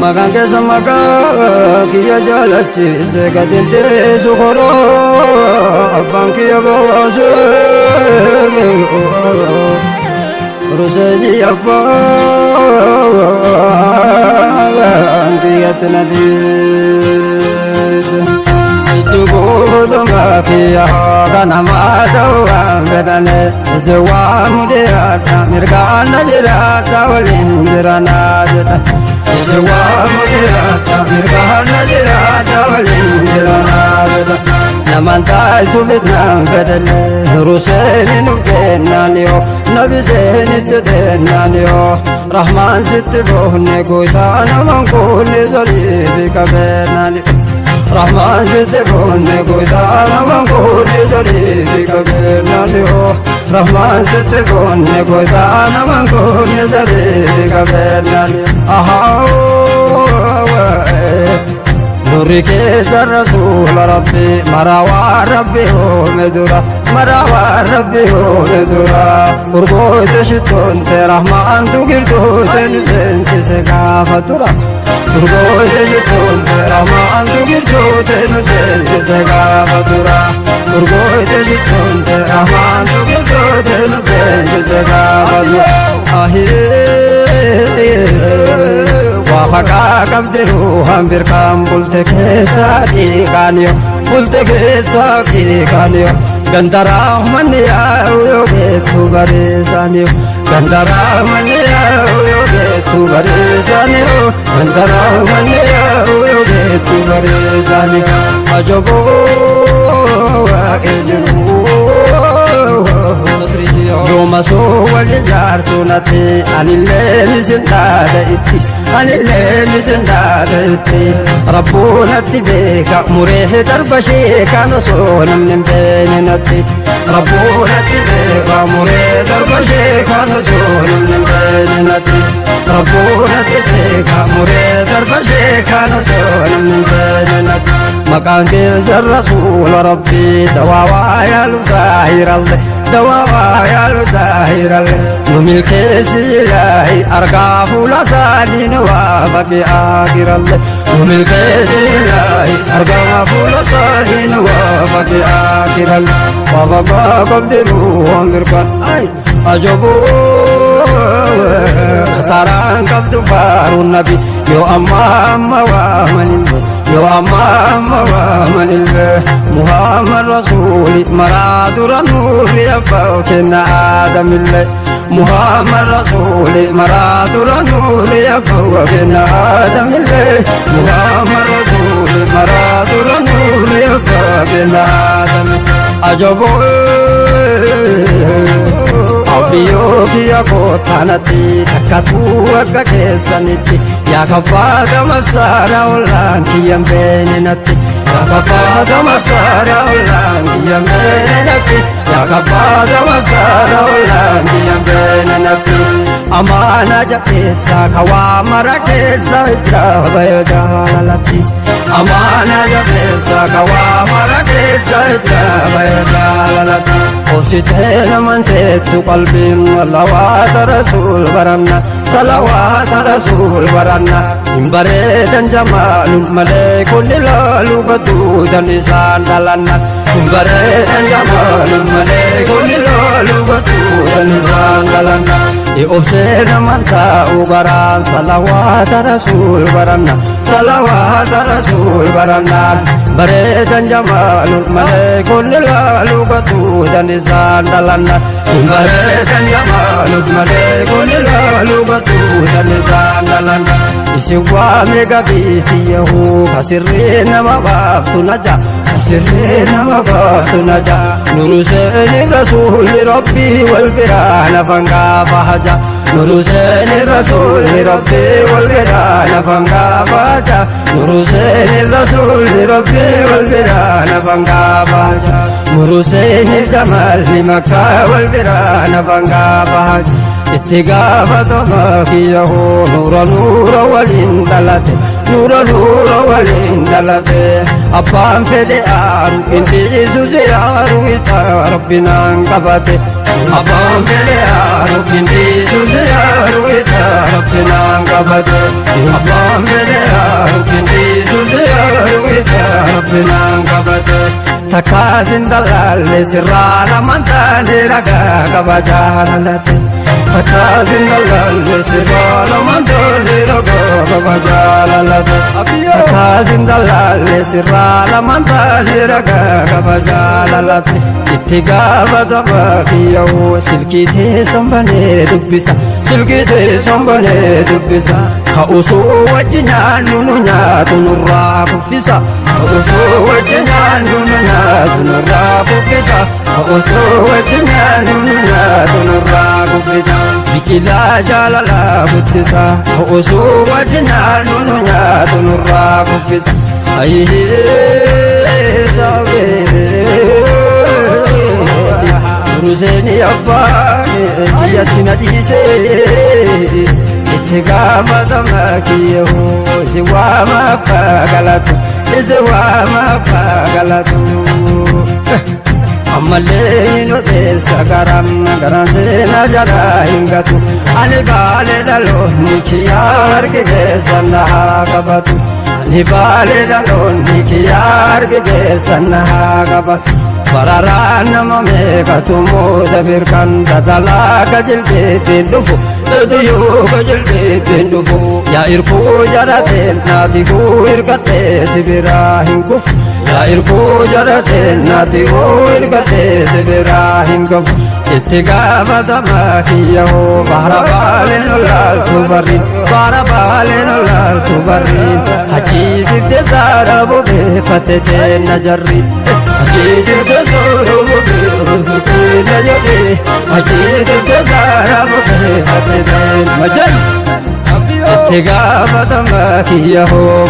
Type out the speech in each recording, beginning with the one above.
Makan keessa maqaa kiyya jaalachiise gadindee sukoroo abbaan kiyya baasee ruseenii abbaan kiyyatti na dhiise Iddugutuma kiyya kana maadawaan fedhane ise waan mudiraadha mirgaan na jiraadha waliin jiranaa jedha ise waan mudiraadha mirgaan na jiraadha waliin jiranaa jedha naman taa'isu fitnaan fedhane ruseeni nuuf kennaan yoo nabi seenitti deennaan yoo rahmaan sitti boonne gootaa naman kuunni soliifi qabeenaan Rahman sitte bonne goita naman kuni soliifi qabeenaan yoo Rahman sitte bonne goita naman kuni soliifi qabeenaan Nurri keessa rasuula rabbi marawaa rabbi hoome dura marawaa rabbi hoome dura urgoote shittoonte rahmaantu girtoote nu seensise gaafa tura urgoote shittoonte rahmaantu girtoote nu seensise gaafa tura urgoote shittoonte rahmaantu girtoote nu seensise gaafa tura Wafaka kabdiru hambir kam bulte kesa dikanyo bulte kesa dikanyo gandara mania yo getu garesanyo gandara mania yo getu garesanyo gandara mania yo getu garesanyo ajobo ejiru Yoma so wali jartu nati anille misindada itti anille misindada itti rabbuna tibeka murehe darbashi kana so namne bene nati rabbuna tibeka murehe darbashi kana so namne bene nati rabbuna tibeka murehe darbashi kana so namne bene nati makan ke rasul rabbi dawa ya zahir allah دواء يا الزاهر الملك سيلاي أرقاه لسانين وابقي آخر الله الملك سيلاي أرقاه لسانين وابقي آخر الله وابقى قبدروا وانقرقان أي أجبوا ساران قبد فارو النبي يو أما وامن الله يو أما وامن الله محمد رسولي مراد النور يبوكنا آدم الله محمد رسولي مراد النور يبوكنا آدم الله محمد رسولي مراد النور يبوكنا آدم أجبوا Abiyooki yakootanati takkatu akka keessanitti yaa kabbaata masaara ollaan kiyyan beeninatti yaa kabbaata masaara ollaan kiyyan beeninatti yaa kabbaata masaara ollaan kiyyan beeninatti amaana jabeessa kawaa mara keessa jiraabaya jaalalatti amaana jabeessa kawaa mara keessa jiraabaya jaalalatti Obsitee namanteetu qalbiin salawaata rasuul baranna salawaata rasuul baranna hin bareedan jamaalun malee kun ilaaluu baduudan isaan dhalanna hin bareedan jamaalun malee kun ilaaluu baduudan isaan dhalanna obsee namantaa'u garaan salawaata rasuul baranna salawaata rasuul barannaan bareedan jamaalun malee kun ilaaluu baduudan isaan dhalanna bareedan jamaalun malee kun ilaaluu baduudan isaan dhalanna isin waame gabiiti yahuu kasirree nama baaftu naja kasirree nama baaftu naja nuru seeni rasuulli rabbii wal biraa nafan gaafa haja nuru seeni rasuulli rabbii wal biraa nafan gaafa haja nuru seeni rasuulli rabbii wal biraa nafan gaafa haja nuru seeni jamaalli makkaa wal biraa nafan gaafa haja اتقافتما كيه نور والإندلت نور والإندلت أبان فدي آرو إنتي سوزيارو إتا ربنا انقبت أبان فدي آرو إنتي سوزيارو إتا ربنا انقبت أبان فدي آرو إنتي سوزيارو إتا ربنا انقبت تكاسن دلال سرانا من تاني رقا قبجانلت تكاسن دلال سرانا من تاني رقا قبجانلت تكاسن دلال سرانا من تاني رقا قبجانلت اتقافتما كيه سلكيتي سنبني دبسا سلكيتي سنبني دبسا كأسو وجنان نونيات نراب فيسا كأسو وجنان نونيات نراب فيسا كأسو وجنان نونيات نراب فيسا بكلا جلالا بتسا كأسو وجنان نونيات نراب فيسا أيه سابي روزني أباني جيتنا ديسي اتقافتما كيه زواما فاقلتو زواما فاقلتو أمالينو ديسا غران سينا جدا هنگتو أني بالي دلوني كيار كيسا نها قبتو أني بالي دلوني كيار كيسا نها قبتو Bararana mameka tumo dabir kan dadala kajil be pindufu dadiyo kajil be pindufu ya irko jarate nadigo irkate sibira hinkuf ya irko jarate nadigo irkate sibira hinkuf اتقافتما كيه بحر بالين لال تبرين بحر بالين لال تبرين حجيج تزاربو بفتتين نجرين حجيج تزاربو بفتتين نجرين حجيج تزاربو بفتتين مجن اتقافتما كيه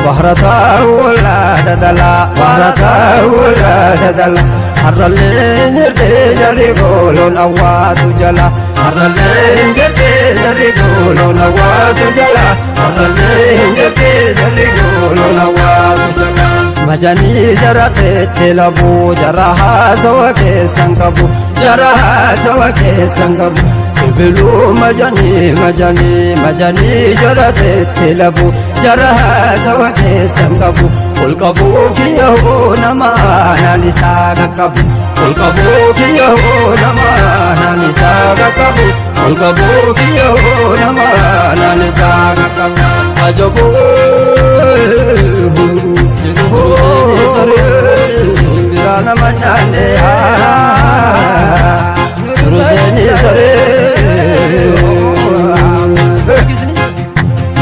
بحر تاولا ددلا بحر تاولا ددلا harralleen jirtee jarri gooloon awwaatu jala harralleen jirtee jarri gooloon awwaatu jala harralleen jirtee jarri gooloon awwaatu jala majanii jarateetti labuu jara haasawa keessan qabu jara haasawa keessan qabu bilbiluu majanii jarateetti labuu jara haasawa keessan qabu ulqabuu kiyyahoo nama aanaan isaa qaqqabu ulqabuu kiyyahoo nama aanaan isaa qaqqabu ulqabuu kiyyahoo nama aanaan isaa qaqqabu ajabuu biraa nama nyaanne ruzeeni saree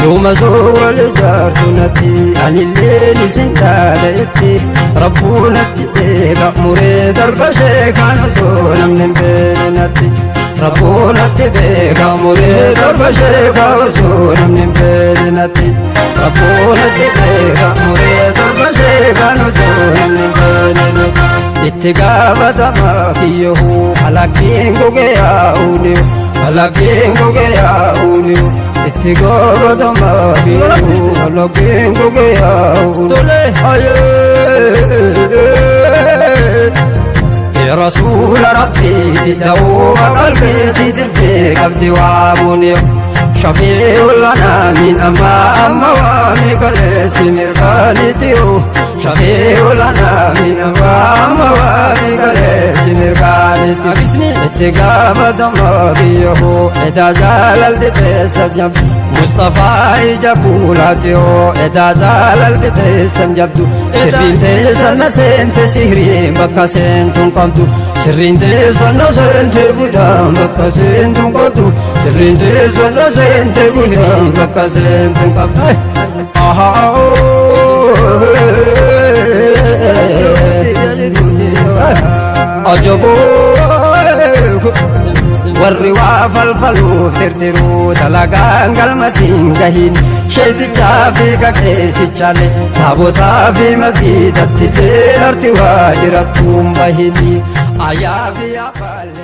يوم زول جارتنتي عن الليل سندادتي ربنا تبقى مريد الرشيك عن زول من بينتي ربنا تبقى مريد الرشيك عن زول من بينتي ربنا تبقى مريد الرشيك عن زول من بينتي اتقافتما كيه حلاكين قوغيا أوليو حلاكين قوغيا أوليو اتقافتما كيه حلاكين قوغيا أوليو يا رسول ربي تدعو قلبي تدفي قبضي وعبوني شفيع لنا من أمام موامك الاسم مرقانتيو شفيع لنا من أمام موامك الاسم مرقانتيو اتقافتما كيه إذا جللت تسجب مصطفى جبولاتيو إذا جللت تسجبدو سرين تسن سنت سهرين بكا سنتم قمدو سرين تسن سنت فدام بكا سنتم قمدو سرين تسن سنت فدام بكا سنتم قمدو أجبو warri waa falfaluu firdiruu dalagaan galmasiin gahin sheetichaa fi qaqeessichaale taabotaa fi masiidatti illee arti waa jirattuun bahini ayaa fi afaan